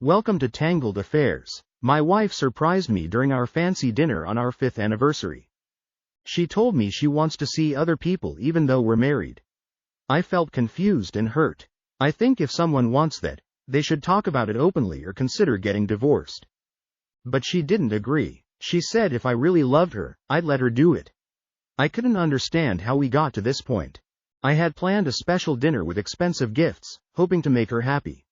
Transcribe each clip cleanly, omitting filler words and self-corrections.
Welcome to Tangled Affairs. My wife surprised me during our fancy dinner on our 5th anniversary. She told me she wants to see other people even though we're married. I felt confused and hurt. I think if someone wants that, they should talk about it openly or consider getting divorced. But she didn't agree. She said if I really loved her, I'd let her do it. I couldn't understand how we got to this point. I had planned a special dinner with expensive gifts, hoping to make her happy.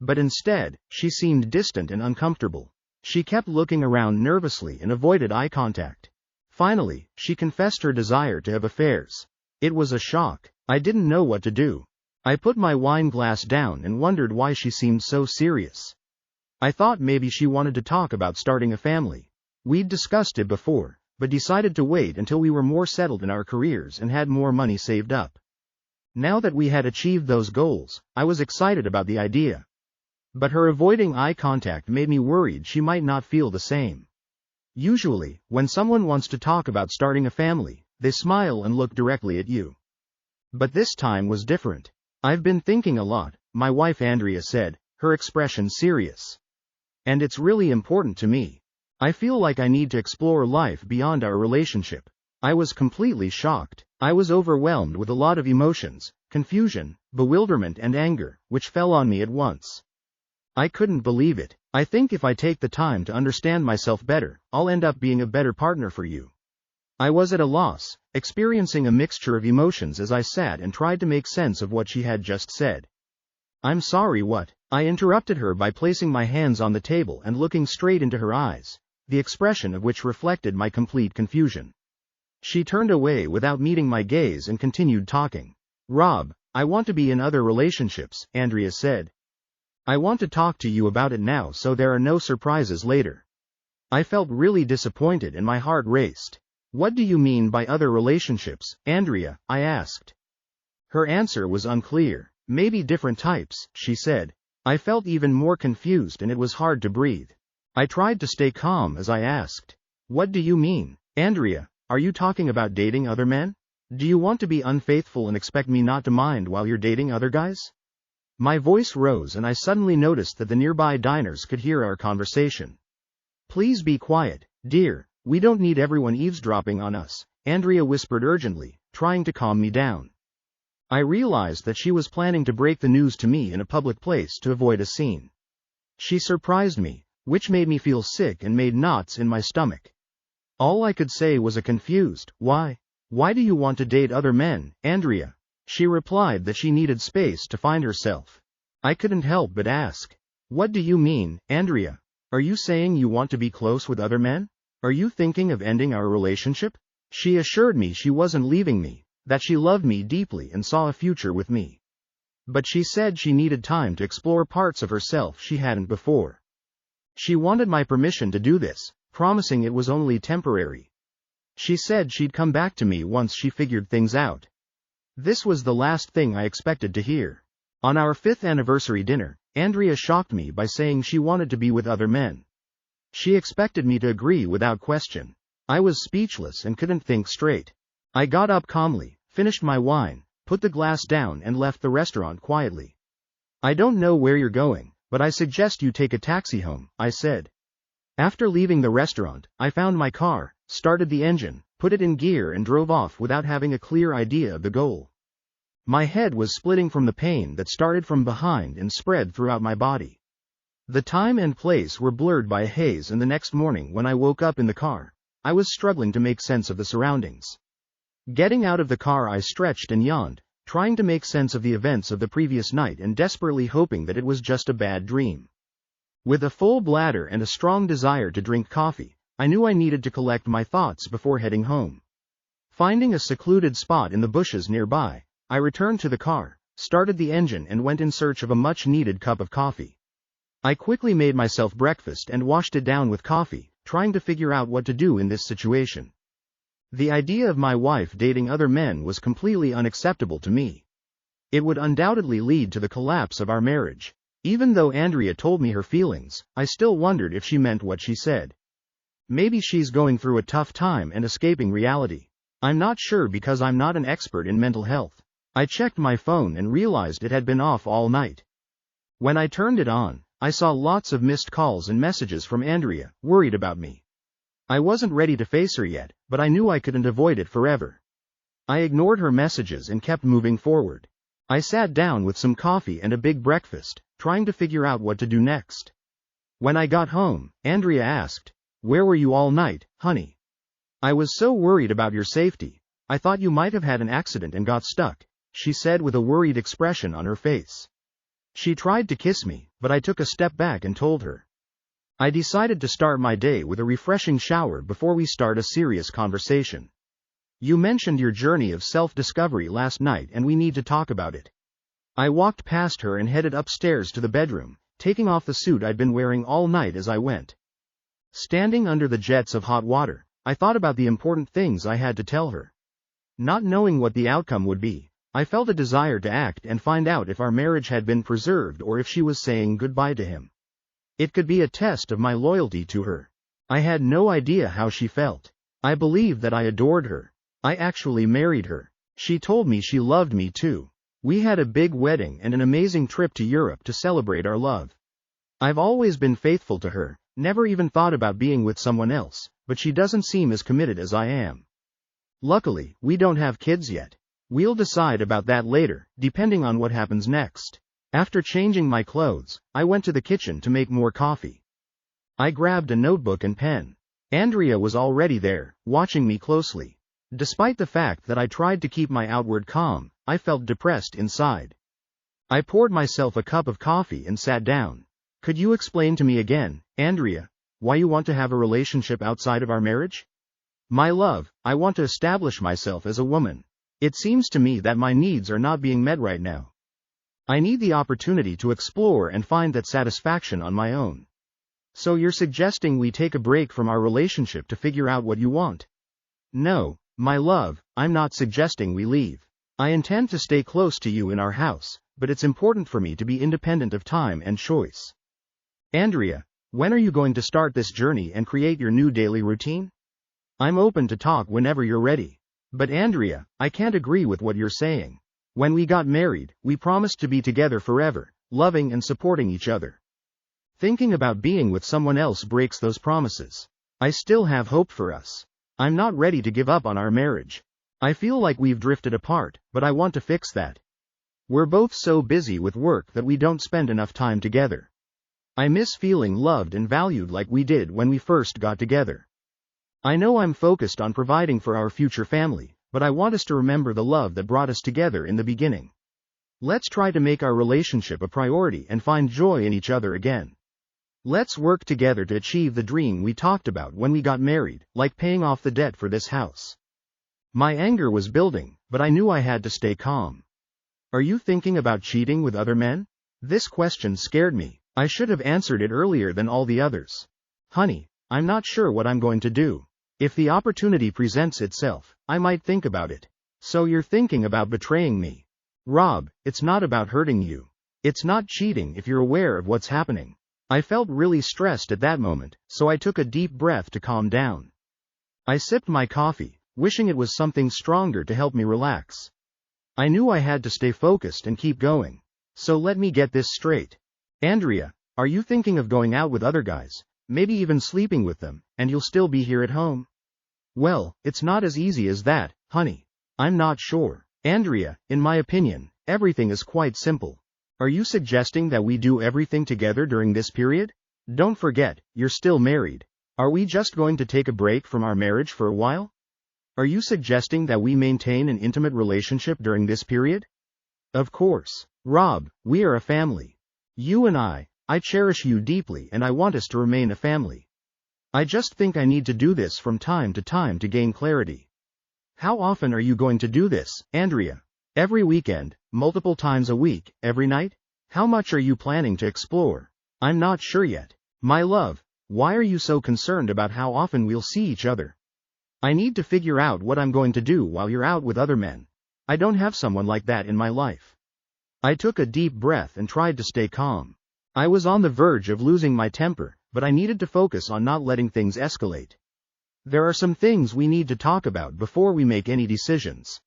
But instead, she seemed distant and uncomfortable. She kept looking around nervously and avoided eye contact. Finally, she confessed her desire to have affairs. It was a shock. I didn't know what to do. I put my wine glass down and wondered why she seemed so serious. I thought maybe she wanted to talk about starting a family. We'd discussed it before, but decided to wait until we were more settled in our careers and had more money saved up. Now that we had achieved those goals, I was excited about the idea. But her avoiding eye contact made me worried she might not feel the same. Usually, when someone wants to talk about starting a family, they smile and look directly at you. But this time was different. I've been thinking a lot, my wife Andrea said, her expression serious. And it's really important to me. I feel like I need to explore life beyond our relationship. I was completely shocked. I was overwhelmed with a lot of emotions, confusion, bewilderment and anger, which fell on me at once. I couldn't believe it. I think if I take the time to understand myself better, I'll end up being a better partner for you. I was at a loss, experiencing a mixture of emotions as I sat and tried to make sense of what she had just said. I'm sorry, what? I interrupted her by placing my hands on the table and looking straight into her eyes, the expression of which reflected my complete confusion. She turned away without meeting my gaze and continued talking. Rob, I want to be in other relationships, Andrea said. I want to talk to you about it now so there are no surprises later. I felt really disappointed and my heart raced. What do you mean by other relationships, Andrea? I asked. Her answer was unclear. Maybe different types, she said. I felt even more confused and it was hard to breathe. I tried to stay calm as I asked. What do you mean, Andrea? Are you talking about dating other men? Do you want to be unfaithful and expect me not to mind while you're dating other guys? My voice rose and I suddenly noticed that the nearby diners could hear our conversation. Please be quiet, dear, we don't need everyone eavesdropping on us, Andrea whispered urgently, trying to calm me down. I realized that she was planning to break the news to me in a public place to avoid a scene. She surprised me, which made me feel sick and made knots in my stomach. All I could say was a confused, why? Why do you want to date other men, Andrea? She replied that she needed space to find herself. I couldn't help but ask. What do you mean, Andrea? Are you saying you want to be close with other men? Are you thinking of ending our relationship? She assured me she wasn't leaving me, that she loved me deeply and saw a future with me. But she said she needed time to explore parts of herself she hadn't before. She wanted my permission to do this, promising it was only temporary. She said she'd come back to me once she figured things out. This was the last thing I expected to hear. On our 5th anniversary dinner, Andrea shocked me by saying she wanted to be with other men. She expected me to agree without question. I was speechless and couldn't think straight. I got up calmly, finished my wine, put the glass down and left the restaurant quietly. I don't know where you're going, but I suggest you take a taxi home, I said. After leaving the restaurant, I found my car, started the engine, put it in gear and drove off without having a clear idea of the goal. My head was splitting from the pain that started from behind and spread throughout my body. The time and place were blurred by a haze and the next morning when I woke up in the car, I was struggling to make sense of the surroundings. Getting out of the car I stretched and yawned, trying to make sense of the events of the previous night and desperately hoping that it was just a bad dream. With a full bladder and a strong desire to drink coffee, I knew I needed to collect my thoughts before heading home. Finding a secluded spot in the bushes nearby, I returned to the car, started the engine and went in search of a much-needed cup of coffee. I quickly made myself breakfast and washed it down with coffee, trying to figure out what to do in this situation. The idea of my wife dating other men was completely unacceptable to me. It would undoubtedly lead to the collapse of our marriage. Even though Andrea told me her feelings, I still wondered if she meant what she said. Maybe she's going through a tough time and escaping reality. I'm not sure because I'm not an expert in mental health. I checked my phone and realized it had been off all night. When I turned it on, I saw lots of missed calls and messages from Andrea, worried about me. I wasn't ready to face her yet, but I knew I couldn't avoid it forever. I ignored her messages and kept moving forward. I sat down with some coffee and a big breakfast, trying to figure out what to do next. When I got home, Andrea asked, "Where were you all night, honey? I was so worried about your safety. I thought you might have had an accident and got stuck," she said with a worried expression on her face. She tried to kiss me, but I took a step back and told her. I decided to start my day with a refreshing shower before we start a serious conversation. You mentioned your journey of self-discovery last night and we need to talk about it. I walked past her and headed upstairs to the bedroom, taking off the suit I'd been wearing all night as I went. Standing under the jets of hot water, I thought about the important things I had to tell her. Not knowing what the outcome would be, I felt a desire to act and find out if our marriage had been preserved or if she was saying goodbye to him. It could be a test of my loyalty to her. I had no idea how she felt. I believed that I adored her. I actually married her. She told me she loved me too. We had a big wedding and an amazing trip to Europe to celebrate our love. I've always been faithful to her, never even thought about being with someone else, but she doesn't seem as committed as I am. Luckily, we don't have kids yet. We'll decide about that later, depending on what happens next. After changing my clothes, I went to the kitchen to make more coffee. I grabbed a notebook and pen. Andrea was already there, watching me closely. Despite the fact that I tried to keep my outward calm, I felt depressed inside. I poured myself a cup of coffee and sat down. Could you explain to me again, Andrea, why you want to have a relationship outside of our marriage? My love, I want to establish myself as a woman. It seems to me that my needs are not being met right now. I need the opportunity to explore and find that satisfaction on my own. So you're suggesting we take a break from our relationship to figure out what you want? No, my love, I'm not suggesting we leave. I intend to stay close to you in our house, but it's important for me to be independent of time and choice. Andrea, when are you going to start this journey and create your new daily routine? I'm open to talk whenever you're ready. But Andrea, I can't agree with what you're saying. When we got married, we promised to be together forever, loving and supporting each other. Thinking about being with someone else breaks those promises. I still have hope for us. I'm not ready to give up on our marriage. I feel like we've drifted apart, but I want to fix that. We're both so busy with work that we don't spend enough time together. I miss feeling loved and valued like we did when we first got together. I know I'm focused on providing for our future family, but I want us to remember the love that brought us together in the beginning. Let's try to make our relationship a priority and find joy in each other again. Let's work together to achieve the dream we talked about when we got married, like paying off the debt for this house. My anger was building, but I knew I had to stay calm. Are you thinking about cheating with other men? This question scared me. I should have answered it earlier than all the others. Honey, I'm not sure what I'm going to do. If the opportunity presents itself, I might think about it. So you're thinking about betraying me. Rob, it's not about hurting you. It's not cheating if you're aware of what's happening. I felt really stressed at that moment, so I took a deep breath to calm down. I sipped my coffee, wishing it was something stronger to help me relax. I knew I had to stay focused and keep going. So let me get this straight. Andrea, are you thinking of going out with other guys? Maybe even sleeping with them, and you'll still be here at home? Well, it's not as easy as that, honey. I'm not sure. Andrea, in my opinion, everything is quite simple. Are you suggesting that we do everything together during this period? Don't forget, you're still married. Are we just going to take a break from our marriage for a while? Are you suggesting that we maintain an intimate relationship during this period? Of course. Rob, we are a family. You and I cherish you deeply and I want us to remain a family. I just think I need to do this from time to gain clarity. How often are you going to do this, Andrea? Every weekend, multiple times a week, every night? How much are you planning to explore? I'm not sure yet. My love, why are you so concerned about how often we'll see each other? I need to figure out what I'm going to do while you're out with other men. I don't have someone like that in my life. I took a deep breath and tried to stay calm. I was on the verge of losing my temper, but I needed to focus on not letting things escalate. There are some things we need to talk about before we make any decisions.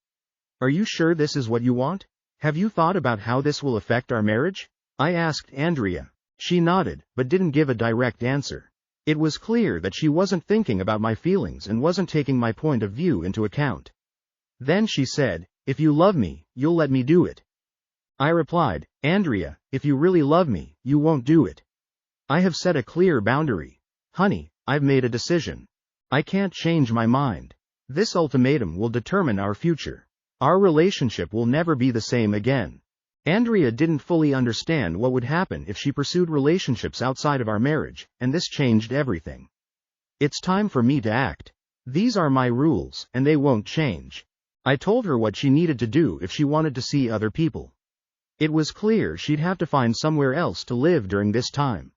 Are you sure this is what you want? Have you thought about how this will affect our marriage? I asked Andrea. She nodded, but didn't give a direct answer. It was clear that she wasn't thinking about my feelings and wasn't taking my point of view into account. Then she said, "If you love me, you'll let me do it." I replied, "Andrea, if you really love me, you won't do it. I have set a clear boundary. Honey, I've made a decision. I can't change my mind. This ultimatum will determine our future. Our relationship will never be the same again." Andrea didn't fully understand what would happen if she pursued relationships outside of our marriage, and this changed everything. It's time for me to act. These are my rules, and they won't change. I told her what she needed to do if she wanted to see other people. It was clear she'd have to find somewhere else to live during this time.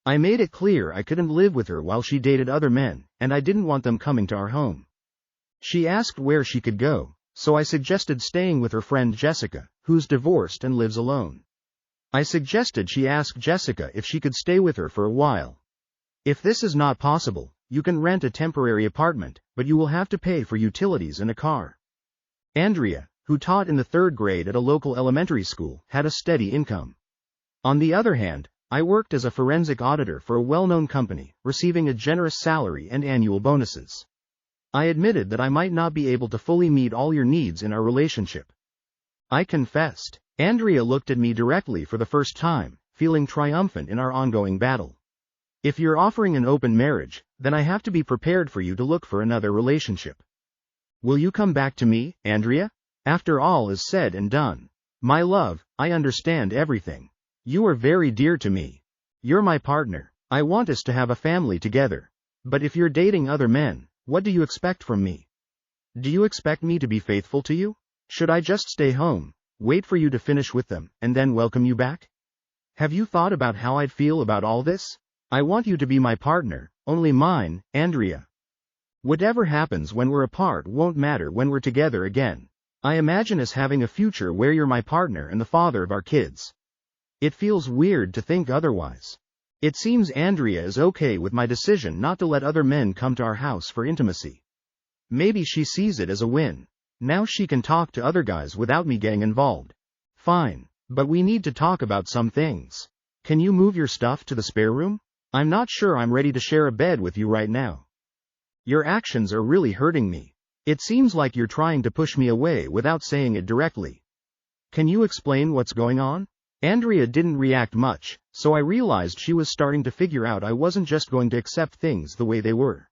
I made it clear I couldn't live with her while she dated other men, and I didn't want them coming to our home. She asked where she could go, so I suggested staying with her friend Jessica, who's divorced and lives alone. I suggested she ask Jessica if she could stay with her for a while. If this is not possible, you can rent a temporary apartment, but you will have to pay for utilities and a car. Andrea, who taught in the 3rd grade at a local elementary school, had a steady income. On the other hand, I worked as a forensic auditor for a well-known company, receiving a generous salary and annual bonuses. I admitted that I might not be able to fully meet all your needs in our relationship. I confessed. Andrea looked at me directly for the first time, feeling triumphant in our ongoing battle. If you're offering an open marriage, then I have to be prepared for you to look for another relationship. Will you come back to me, Andrea? After all is said and done. My love, I understand everything. You are very dear to me. You're my partner. I want us to have a family together. But if you're dating other men, what do you expect from me? Do you expect me to be faithful to you? Should I just stay home, wait for you to finish with them, and then welcome you back? Have you thought about how I'd feel about all this? I want you to be my partner, only mine, Andrea. Whatever happens when we're apart won't matter when we're together again. I imagine us having a future where you're my partner and the father of our kids. It feels weird to think otherwise. It seems Andrea is okay with my decision not to let other men come to our house for intimacy. Maybe she sees it as a win. Now she can talk to other guys without me getting involved. Fine, but we need to talk about some things. Can you move your stuff to the spare room? I'm not sure I'm ready to share a bed with you right now. Your actions are really hurting me. It seems like you're trying to push me away without saying it directly. Can you explain what's going on? Andrea didn't react much, so I realized she was starting to figure out I wasn't just going to accept things the way they were.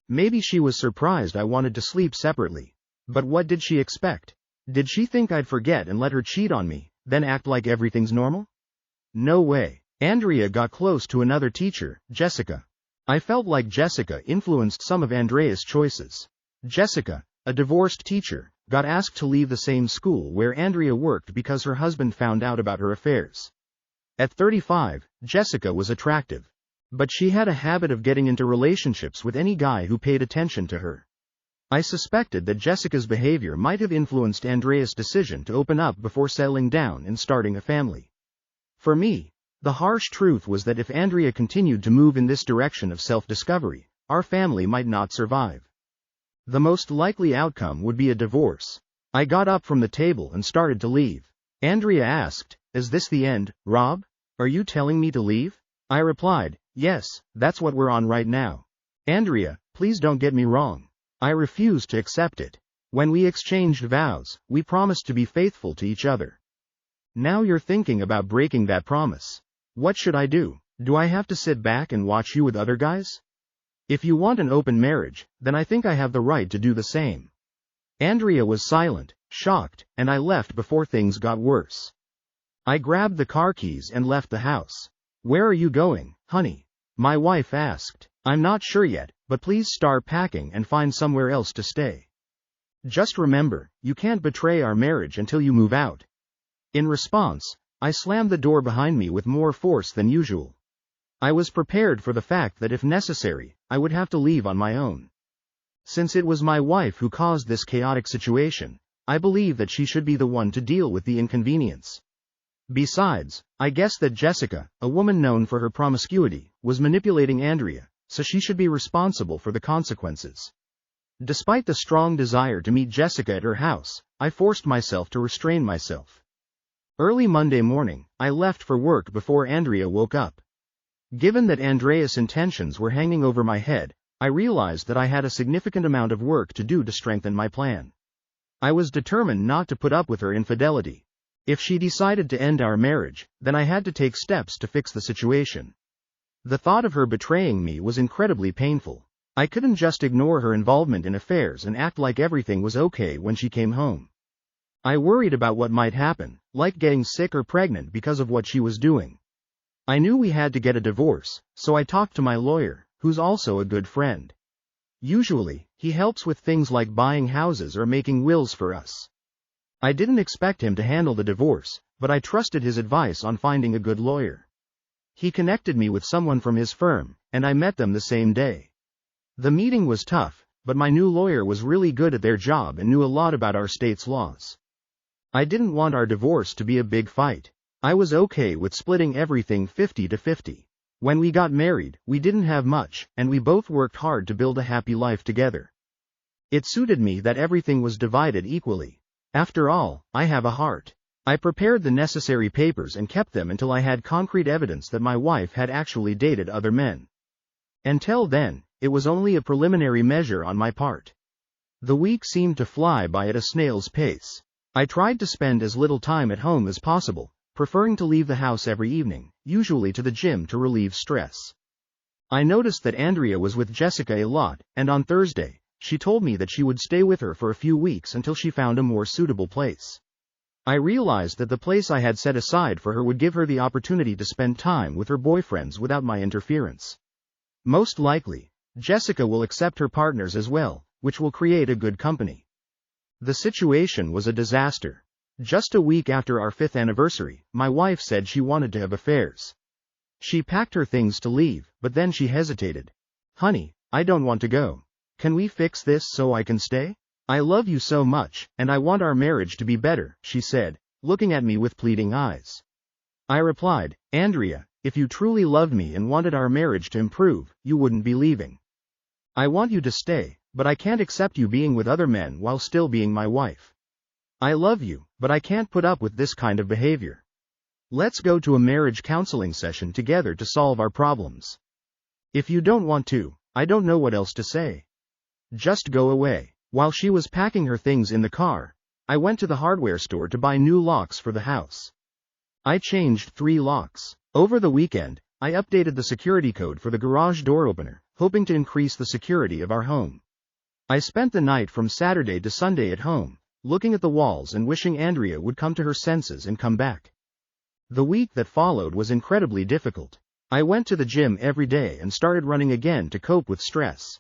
Maybe she was surprised I wanted to sleep separately. But what did she expect? Did she think I'd forget and let her cheat on me, then act like everything's normal? No way. Andrea got close to another teacher, Jessica. I felt like Jessica influenced some of Andrea's choices. Jessica, a divorced teacher, got asked to leave the same school where Andrea worked because her husband found out about her affairs. At 35, Jessica was attractive. But she had a habit of getting into relationships with any guy who paid attention to her. I suspected that Jessica's behavior might have influenced Andrea's decision to open up before settling down and starting a family. For me, the harsh truth was that if Andrea continued to move in this direction of self-discovery, our family might not survive. The most likely outcome would be a divorce. I got up from the table and started to leave. Andrea asked, "Is this the end, Rob? Are you telling me to leave?" I replied, "Yes, that's what we're on right now." Andrea, please don't get me wrong. I refused to accept it. When we exchanged vows, we promised to be faithful to each other. Now you're thinking about breaking that promise. What should I do? Do I have to sit back and watch you with other guys? If you want an open marriage, then I think I have the right to do the same. Andrea was silent, shocked, and I left before things got worse. I grabbed the car keys and left the house. Where are you going, honey? My wife asked. I'm not sure yet, but please start packing and find somewhere else to stay. Just remember, you can't betray our marriage until you move out. In response, I slammed the door behind me with more force than usual. I was prepared for the fact that if necessary, I would have to leave on my own. Since it was my wife who caused this chaotic situation, I believe that she should be the one to deal with the inconvenience. Besides, I guess that Jessica, a woman known for her promiscuity, was manipulating Andrea, so she should be responsible for the consequences. Despite the strong desire to meet Jessica at her house, I forced myself to restrain myself. Early Monday morning, I left for work before Andrea woke up. Given that Andrea's intentions were hanging over my head, I realized that I had a significant amount of work to do to strengthen my plan. I was determined not to put up with her infidelity. If she decided to end our marriage, then I had to take steps to fix the situation. The thought of her betraying me was incredibly painful. I couldn't just ignore her involvement in affairs and act like everything was okay when she came home. I worried about what might happen, like getting sick or pregnant because of what she was doing. I knew we had to get a divorce, so I talked to my lawyer, who's also a good friend. Usually, he helps with things like buying houses or making wills for us. I didn't expect him to handle the divorce, but I trusted his advice on finding a good lawyer. He connected me with someone from his firm, and I met them the same day. The meeting was tough, but my new lawyer was really good at their job and knew a lot about our state's laws. I didn't want our divorce to be a big fight. I was okay with splitting everything 50-50. When we got married, we didn't have much, and we both worked hard to build a happy life together. It suited me that everything was divided equally. After all, I have a heart. I prepared the necessary papers and kept them until I had concrete evidence that my wife had actually dated other men. Until then, it was only a preliminary measure on my part. The week seemed to fly by at a snail's pace. I tried to spend as little time at home as possible, preferring to leave the house every evening, usually to the gym to relieve stress. I noticed that Andrea was with Jessica a lot, and on Thursday, she told me that she would stay with her for a few weeks until she found a more suitable place. I realized that the place I had set aside for her would give her the opportunity to spend time with her boyfriends without my interference. Most likely, Jessica will accept her partners as well, which will create a good company. The situation was a disaster. Just a week after our 5th anniversary, my wife said she wanted to have affairs. She packed her things to leave, but then she hesitated. "Honey, I don't want to go. Can we fix this so I can stay? I love you so much, and I want our marriage to be better," she said, looking at me with pleading eyes. I replied, "Andrea, if you truly loved me and wanted our marriage to improve, you wouldn't be leaving. I want you to stay, but I can't accept you being with other men while still being my wife. I love you, but I can't put up with this kind of behavior. Let's go to a marriage counseling session together to solve our problems. If you don't want to, I don't know what else to say. Just go away." While she was packing her things in the car, I went to the hardware store to buy new locks for the house. I changed 3 locks. Over the weekend, I updated the security code for the garage door opener, hoping to increase the security of our home. I spent the night from Saturday to Sunday at home, looking at the walls and wishing Andrea would come to her senses and come back. The week that followed was incredibly difficult. I went to the gym every day and started running again to cope with stress.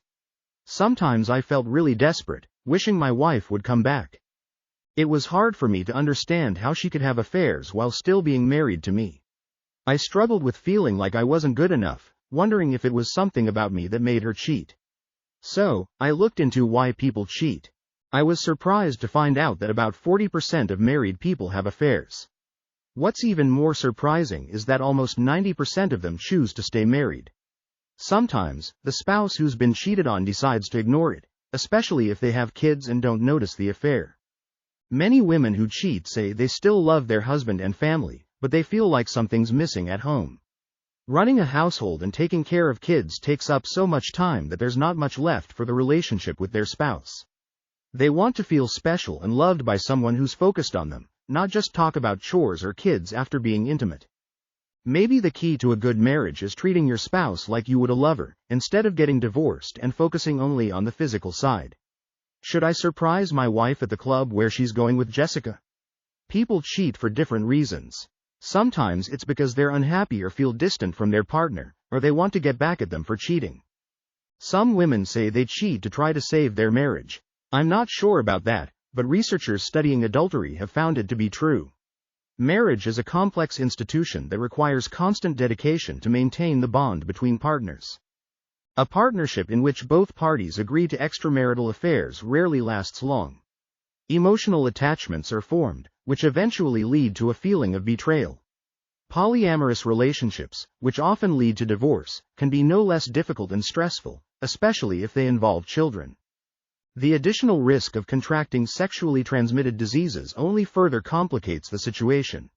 Sometimes I felt really desperate, wishing my wife would come back. It was hard for me to understand how she could have affairs while still being married to me. I struggled with feeling like I wasn't good enough, wondering if it was something about me that made her cheat. So, I looked into why people cheat. I was surprised to find out that about 40% of married people have affairs. What's even more surprising is that almost 90% of them choose to stay married. Sometimes, the spouse who's been cheated on decides to ignore it, especially if they have kids and don't notice the affair. Many women who cheat say they still love their husband and family, but they feel like something's missing at home. Running a household and taking care of kids takes up so much time that there's not much left for the relationship with their spouse. They want to feel special and loved by someone who's focused on them, not just talk about chores or kids after being intimate. Maybe the key to a good marriage is treating your spouse like you would a lover, instead of getting divorced and focusing only on the physical side. Should I surprise my wife at the club where she's going with Jessica? People cheat for different reasons. Sometimes it's because they're unhappy or feel distant from their partner, or they want to get back at them for cheating. Some women say they cheat to try to save their marriage. I'm not sure about that, but researchers studying adultery have found it to be true. Marriage is a complex institution that requires constant dedication to maintain the bond between partners. A partnership in which both parties agree to extramarital affairs rarely lasts long. Emotional attachments are formed, which eventually lead to a feeling of betrayal. Polyamorous relationships, which often lead to divorce, can be no less difficult and stressful, especially if they involve children. The additional risk of contracting sexually transmitted diseases only further complicates the situation.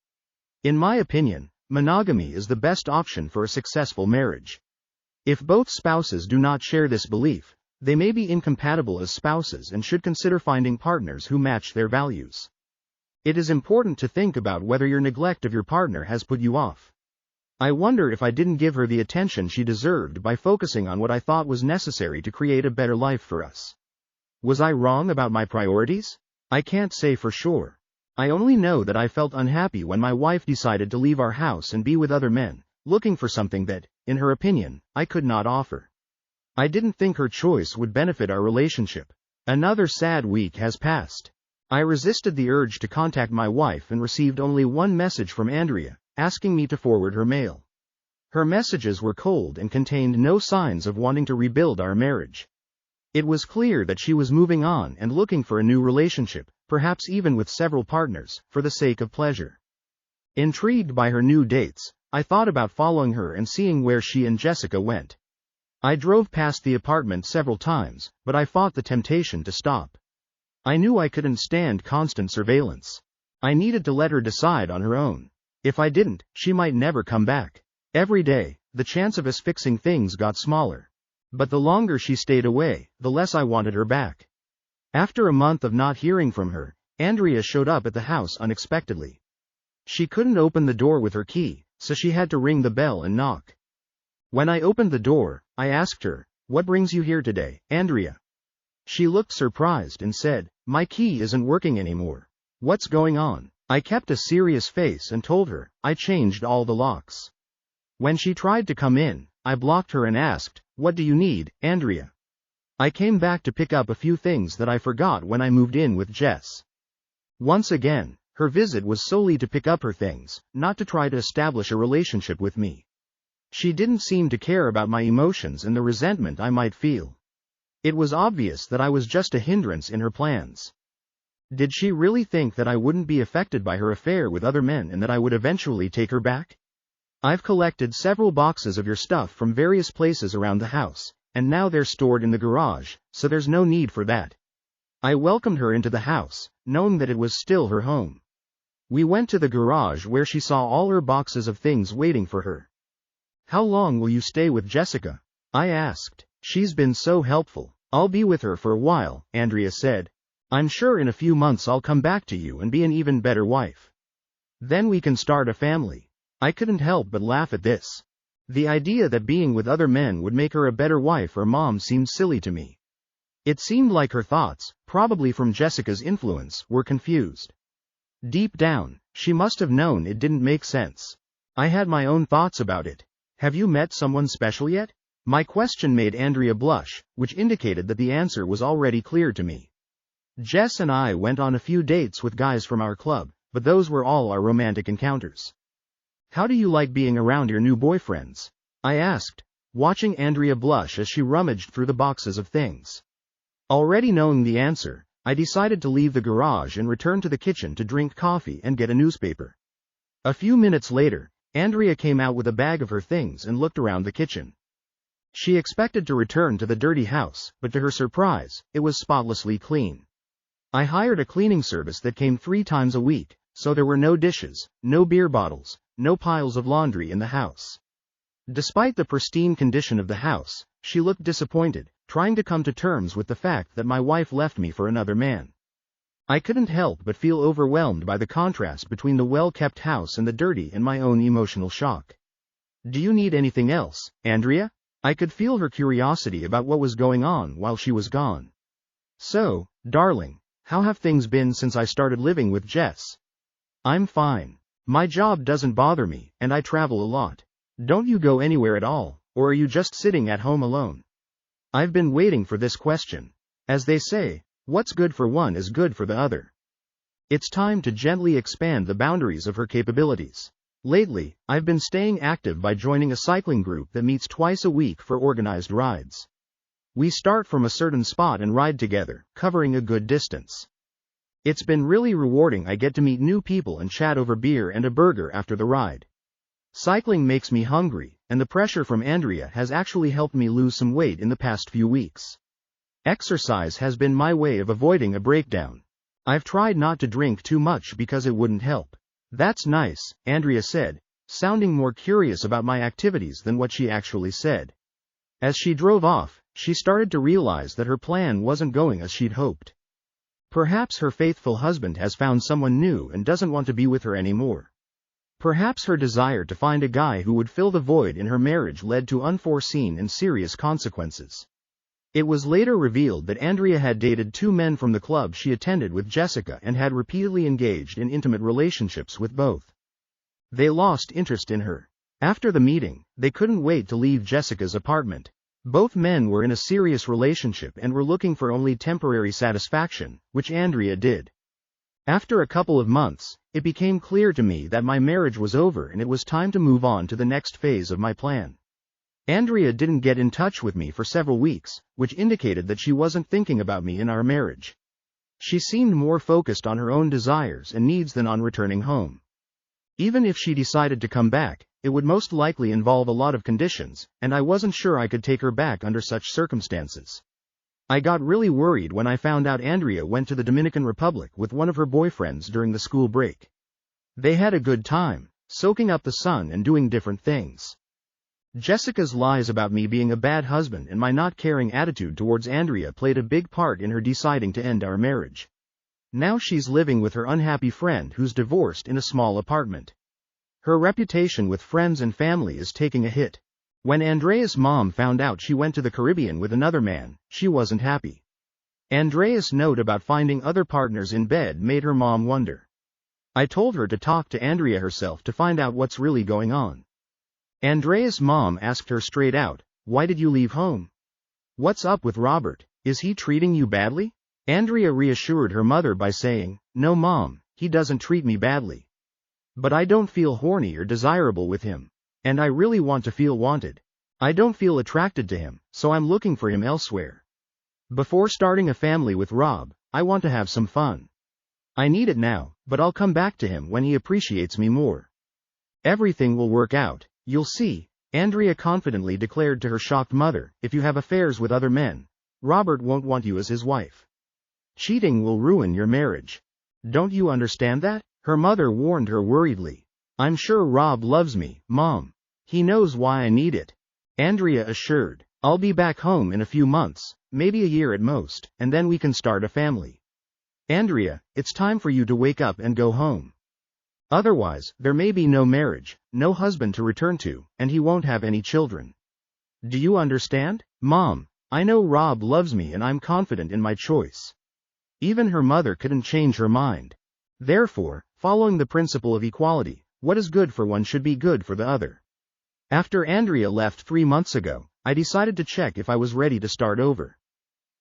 In my opinion, monogamy is the best option for a successful marriage. If both spouses do not share this belief, they may be incompatible as spouses and should consider finding partners who match their values. It is important to think about whether your neglect of your partner has put you off. I wonder if I didn't give her the attention she deserved by focusing on what I thought was necessary to create a better life for us. Was I wrong about my priorities? I can't say for sure. I only know that I felt unhappy when my wife decided to leave our house and be with other men, looking for something that, in her opinion, I could not offer. I didn't think her choice would benefit our relationship. Another sad week has passed. I resisted the urge to contact my wife and received only one message from Andrea, asking me to forward her mail. Her messages were cold and contained no signs of wanting to rebuild our marriage. It was clear that she was moving on and looking for a new relationship, perhaps even with several partners, for the sake of pleasure. Intrigued by her new dates, I thought about following her and seeing where she and Jessica went. I drove past the apartment several times, but I fought the temptation to stop. I knew I couldn't stand constant surveillance. I needed to let her decide on her own. If I didn't, she might never come back. Every day, the chance of us fixing things got smaller. But the longer she stayed away, the less I wanted her back. After a month of not hearing from her, Andrea showed up at the house unexpectedly. She couldn't open the door with her key, so she had to ring the bell and knock. When I opened the door, I asked her, "What brings you here today, Andrea?" She looked surprised and said, "My key isn't working anymore. What's going on?" I kept a serious face and told her, "I changed all the locks." When she tried to come in, I blocked her and asked, "What do you need, Andrea?" I came back to pick up a few things that I forgot when I moved in with Jess. Once again, her visit was solely to pick up her things, not to try to establish a relationship with me. She didn't seem to care about my emotions and the resentment I might feel. It was obvious that I was just a hindrance in her plans. Did she really think that I wouldn't be affected by her affair with other men and that I would eventually take her back? "I've collected several boxes of your stuff from various places around the house, and now they're stored in the garage, so there's no need for that." I welcomed her into the house, knowing that it was still her home. We went to the garage where she saw all her boxes of things waiting for her. "How long will you stay with Jessica?" I asked. "She's been so helpful." "I'll be with her for a while," Andrea said. "I'm sure in a few months I'll come back to you and be an even better wife. Then we can start a family." I couldn't help but laugh at this. The idea that being with other men would make her a better wife or mom seemed silly to me. It seemed like her thoughts, probably from Jessica's influence, were confused. Deep down, she must have known it didn't make sense. I had my own thoughts about it. "Have you met someone special yet?" My question made Andrea blush, which indicated that the answer was already clear to me. Jess and I went on a few dates with guys from our club, but those were all our romantic encounters. "How do you like being around your new boyfriends?" I asked, watching Andrea blush as she rummaged through the boxes of things. Already knowing the answer, I decided to leave the garage and return to the kitchen to drink coffee and get a newspaper. A few minutes later, Andrea came out with a bag of her things and looked around the kitchen. She expected to return to the dirty house, but to her surprise, it was spotlessly clean. I hired a cleaning service that came 3 times a week, so there were no dishes, no beer bottles, no piles of laundry in the house. Despite the pristine condition of the house, she looked disappointed, trying to come to terms with the fact that my wife left me for another man. I couldn't help but feel overwhelmed by the contrast between the well-kept house and the dirty and my own emotional shock. "Do you need anything else, Andrea?" I could feel her curiosity about what was going on while she was gone. "So, darling, how have things been since I started living with Jess?" "I'm fine. My job doesn't bother me, and I travel a lot. Don't you go anywhere at all, or are you just sitting at home alone?" I've been waiting for this question. As they say, what's good for one is good for the other. It's time to gently expand the boundaries of her capabilities. Lately, I've been staying active by joining a cycling group that meets twice a week for organized rides. We start from a certain spot and ride together, covering a good distance. It's been really rewarding. I get to meet new people and chat over beer and a burger after the ride. Cycling makes me hungry, and the pressure from Andrea has actually helped me lose some weight in the past few weeks. Exercise has been my way of avoiding a breakdown. I've tried not to drink too much because it wouldn't help. That's nice, Andrea said, sounding more curious about my activities than what she actually said. As she drove off, she started to realize that her plan wasn't going as she'd hoped. Perhaps her faithful husband has found someone new and doesn't want to be with her anymore. Perhaps her desire to find a guy who would fill the void in her marriage led to unforeseen and serious consequences. It was later revealed that Andrea had dated two men from the club she attended with Jessica and had repeatedly engaged in intimate relationships with both. They lost interest in her. After the meeting, they couldn't wait to leave Jessica's apartment. Both men were in a serious relationship and were looking for only temporary satisfaction, which Andrea did. After a couple of months, it became clear to me that my marriage was over and it was time to move on to the next phase of my plan. Andrea didn't get in touch with me for several weeks, which indicated that she wasn't thinking about me in our marriage. She seemed more focused on her own desires and needs than on returning home. Even if she decided to come back, it would most likely involve a lot of conditions, and I wasn't sure I could take her back under such circumstances. I got really worried when I found out Andrea went to the Dominican Republic with one of her boyfriends during the school break. They had a good time, soaking up the sun and doing different things. Jessica's lies about me being a bad husband and my not caring attitude towards Andrea played a big part in her deciding to end our marriage. Now she's living with her unhappy friend who's divorced in a small apartment. Her reputation with friends and family is taking a hit. When Andrea's mom found out she went to the Caribbean with another man, she wasn't happy. Andrea's note about finding other partners in bed made her mom wonder. I told her to talk to Andrea herself to find out what's really going on. Andrea's mom asked her straight out, "Why did you leave home? What's up with Robert? Is he treating you badly?" Andrea reassured her mother by saying, "No mom, he doesn't treat me badly. But I don't feel horny or desirable with him. And I really want to feel wanted. I don't feel attracted to him, so I'm looking for him elsewhere. Before starting a family with Rob, I want to have some fun. I need it now, but I'll come back to him when he appreciates me more. Everything will work out. You'll see," Andrea confidently declared to her shocked mother, "if you have affairs with other men, Robert won't want you as his wife. Cheating will ruin your marriage. Don't you understand that?" Her mother warned her worriedly. "I'm sure Rob loves me, Mom. He knows why I need it," Andrea assured. "I'll be back home in a few months, maybe a year at most, and then we can start a family. Andrea, it's time for you to wake up and go home. Otherwise, there may be no marriage, no husband to return to, and he won't have any children. Do you understand? Mom, I know Rob loves me and I'm confident in my choice." Even her mother couldn't change her mind. Therefore, following the principle of equality, what is good for one should be good for the other. After Andrea left 3 months ago, I decided to check if I was ready to start over.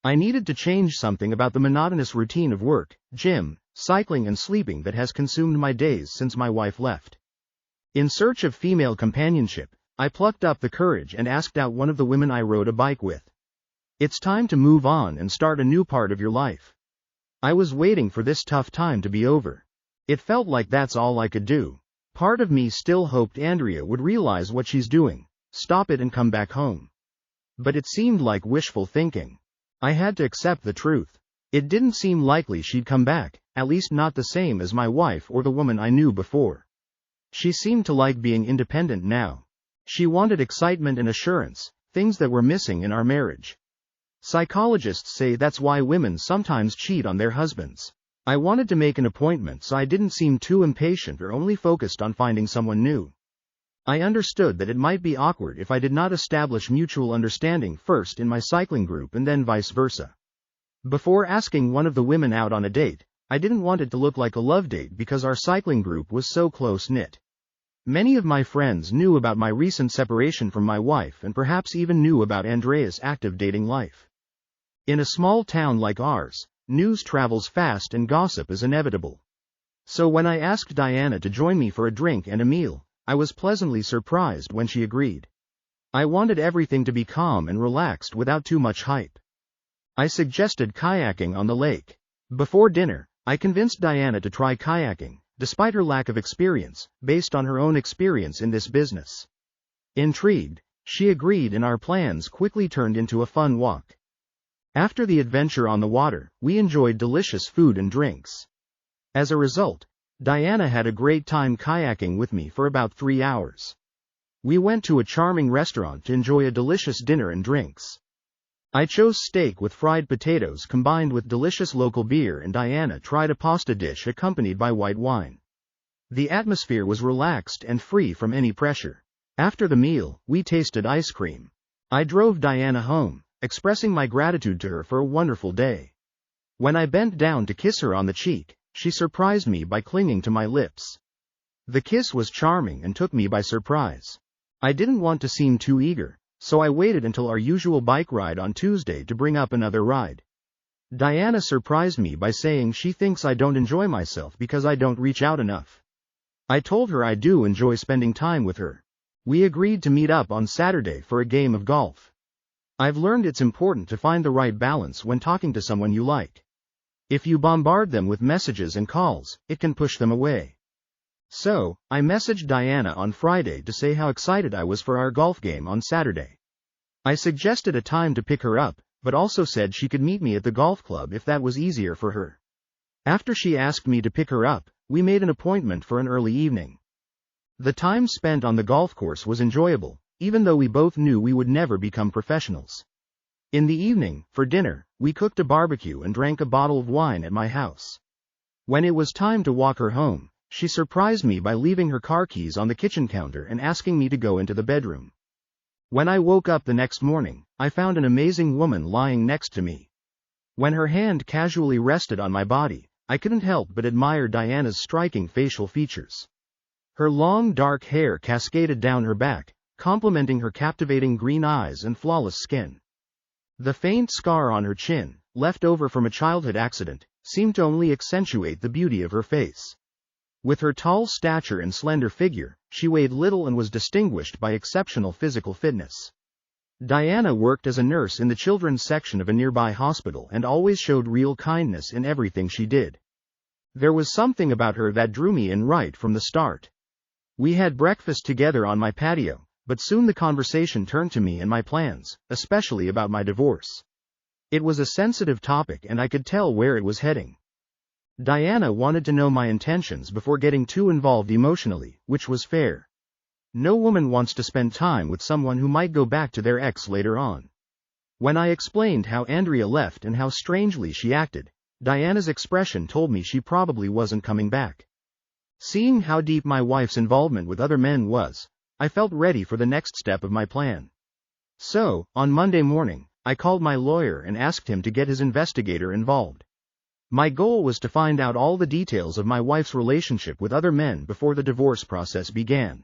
I needed to change something about the monotonous routine of work, gym, cycling and sleeping that has consumed my days since my wife left. In search of female companionship, I plucked up the courage and asked out one of the women I rode a bike with. "It's time to move on and start a new part of your life." I was waiting for this tough time to be over. It felt like that's all I could do. Part of me still hoped Andrea would realize what she's doing, stop it and come back home. But it seemed like wishful thinking. I had to accept the truth. It didn't seem likely she'd come back, at least not the same as my wife or the woman I knew before. She seemed to like being independent now. She wanted excitement and assurance, things that were missing in our marriage. Psychologists say that's why women sometimes cheat on their husbands. I wanted to make an appointment so I didn't seem too impatient or only focused on finding someone new. I understood that it might be awkward if I did not establish mutual understanding first in my cycling group and then vice versa. Before asking one of the women out on a date, I didn't want it to look like a love date because our cycling group was so close-knit. Many of my friends knew about my recent separation from my wife and perhaps even knew about Andrea's active dating life. In a small town like ours, news travels fast and gossip is inevitable. So when I asked Diana to join me for a drink and a meal, I was pleasantly surprised when she agreed. I wanted everything to be calm and relaxed without too much hype. I suggested kayaking on the lake. Before dinner, I convinced Diana to try kayaking, despite her lack of experience, based on her own experience in this business. Intrigued, she agreed and our plans quickly turned into a fun walk. After the adventure on the water, we enjoyed delicious food and drinks. As a result, Diana had a great time kayaking with me for about 3 hours. We went to a charming restaurant to enjoy a delicious dinner and drinks. I chose steak with fried potatoes combined with delicious local beer, and Diana tried a pasta dish accompanied by white wine. The atmosphere was relaxed and free from any pressure. After the meal, we tasted ice cream. I drove Diana home, expressing my gratitude to her for a wonderful day. When I bent down to kiss her on the cheek, she surprised me by clinging to my lips. The kiss was charming and took me by surprise. I didn't want to seem too eager, so I waited until our usual bike ride on Tuesday to bring up another ride. Diana surprised me by saying she thinks I don't enjoy myself because I don't reach out enough. I told her I do enjoy spending time with her. We agreed to meet up on Saturday for a game of golf. I've learned it's important to find the right balance when talking to someone you like. If you bombard them with messages and calls, it can push them away. So, I messaged Diana on Friday to say how excited I was for our golf game on Saturday. I suggested a time to pick her up, but also said she could meet me at the golf club if that was easier for her. After she asked me to pick her up, we made an appointment for an early evening. The time spent on the golf course was enjoyable, even though we both knew we would never become professionals. In the evening, for dinner, we cooked a barbecue and drank a bottle of wine at my house. When it was time to walk her home, she surprised me by leaving her car keys on the kitchen counter and asking me to go into the bedroom. When I woke up the next morning, I found an amazing woman lying next to me. When her hand casually rested on my body, I couldn't help but admire Diana's striking facial features. Her long dark hair cascaded down her back, complementing her captivating green eyes and flawless skin. The faint scar on her chin, left over from a childhood accident, seemed to only accentuate the beauty of her face. With her tall stature and slender figure, she weighed little and was distinguished by exceptional physical fitness. Diana worked as a nurse in the children's section of a nearby hospital and always showed real kindness in everything she did. There was something about her that drew me in right from the start. We had breakfast together on my patio, but soon the conversation turned to me and my plans, especially about my divorce. It was a sensitive topic and I could tell where it was heading. Diana wanted to know my intentions before getting too involved emotionally, which was fair. No woman wants to spend time with someone who might go back to their ex later on. When I explained how Andrea left and how strangely she acted, Diana's expression told me she probably wasn't coming back. Seeing how deep my wife's involvement with other men was, I felt ready for the next step of my plan. So, on Monday morning, I called my lawyer and asked him to get his investigator involved. My goal was to find out all the details of my wife's relationship with other men before the divorce process began.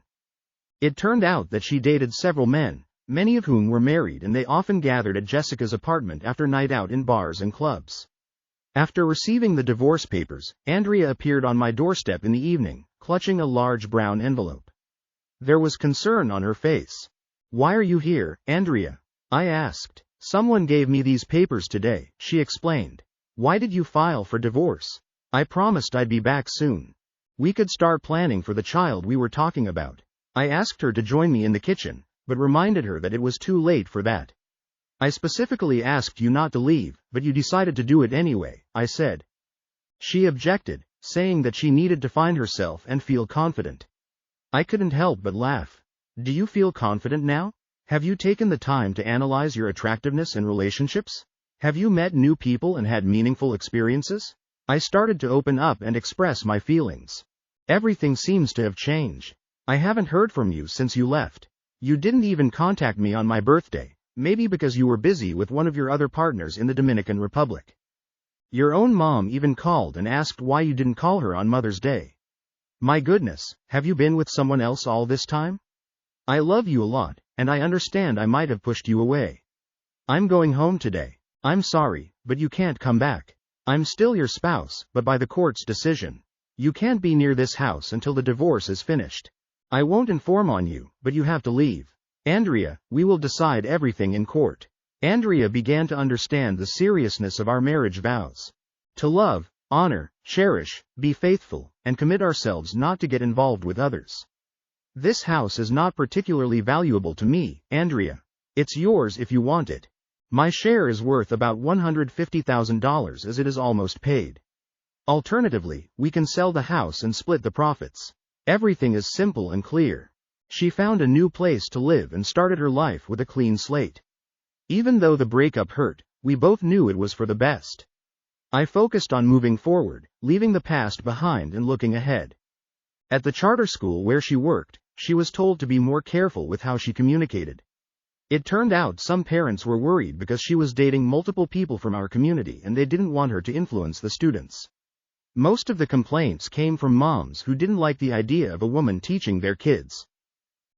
It turned out that she dated several men, many of whom were married, and they often gathered at Jessica's apartment after night out in bars and clubs. After receiving the divorce papers, Andrea appeared on my doorstep in the evening, clutching a large brown envelope. There was concern on her face. "Why are you here, Andrea?" I asked. "Someone gave me these papers today," she explained. "Why did you file for divorce?" I promised I'd be back soon. We could start planning for the child we were talking about. I asked her to join me in the kitchen, but reminded her that it was too late for that. "I specifically asked you not to leave, but you decided to do it anyway," I said. She objected, saying that she needed to find herself and feel confident. I couldn't help but laugh. "Do you feel confident now? Have you taken the time to analyze your attractiveness in relationships? Have you met new people and had meaningful experiences?" I started to open up and express my feelings. "Everything seems to have changed. I haven't heard from you since you left. You didn't even contact me on my birthday, maybe because you were busy with one of your other partners in the Dominican Republic. Your own mom even called and asked why you didn't call her on Mother's Day. My goodness, have you been with someone else all this time? I love you a lot, and I understand I might have pushed you away. I'm going home today. I'm sorry, but you can't come back. I'm still your spouse, but by the court's decision. You can't be near this house until the divorce is finished. I won't inform on you, but you have to leave. Andrea, we will decide everything in court." Andrea began to understand the seriousness of our marriage vows. To love, honor, cherish, be faithful, and commit ourselves not to get involved with others. "This house is not particularly valuable to me, Andrea. It's yours if you want it. My share is worth about $150,000 as it is almost paid. Alternatively, we can sell the house and split the profits. Everything is simple and clear. She found a new place to live and started her life with a clean slate. Even though the breakup hurt, we both knew it was for the best. I focused on moving forward, leaving the past behind and looking ahead. At the charter school where she worked, she was told to be more careful with how she communicated. It turned out some parents were worried because she was dating multiple people from our community and they didn't want her to influence the students. Most of the complaints came from moms who didn't like the idea of a woman teaching their kids.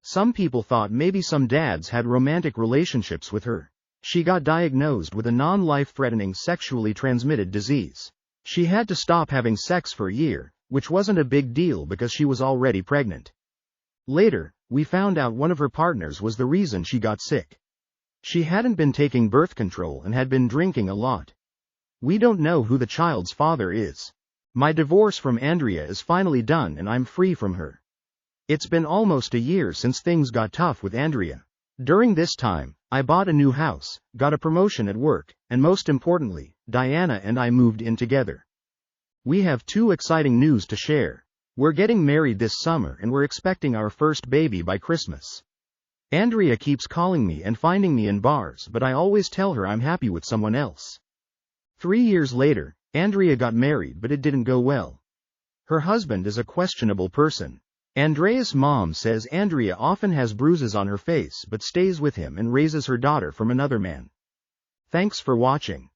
Some people thought maybe some dads had romantic relationships with her. She got diagnosed with a non-life-threatening sexually transmitted disease. She had to stop having sex for a year, which wasn't a big deal because she was already pregnant. Later, we found out one of her partners was the reason she got sick. She hadn't been taking birth control and had been drinking a lot. We don't know who the child's father is. My divorce from Andrea is finally done and I'm free from her. It's been almost a year since things got tough with Andrea. During this time, I bought a new house, got a promotion at work, and most importantly, Diana and I moved in together. We have 2 exciting news to share. We're getting married this summer and we're expecting our first baby by Christmas. Andrea keeps calling me and finding me in bars, but I always tell her I'm happy with someone else. 3 years later, Andrea got married but it didn't go well. Her husband is a questionable person. Andrea's mom says Andrea often has bruises on her face but stays with him and raises her daughter from another man. Thanks for watching.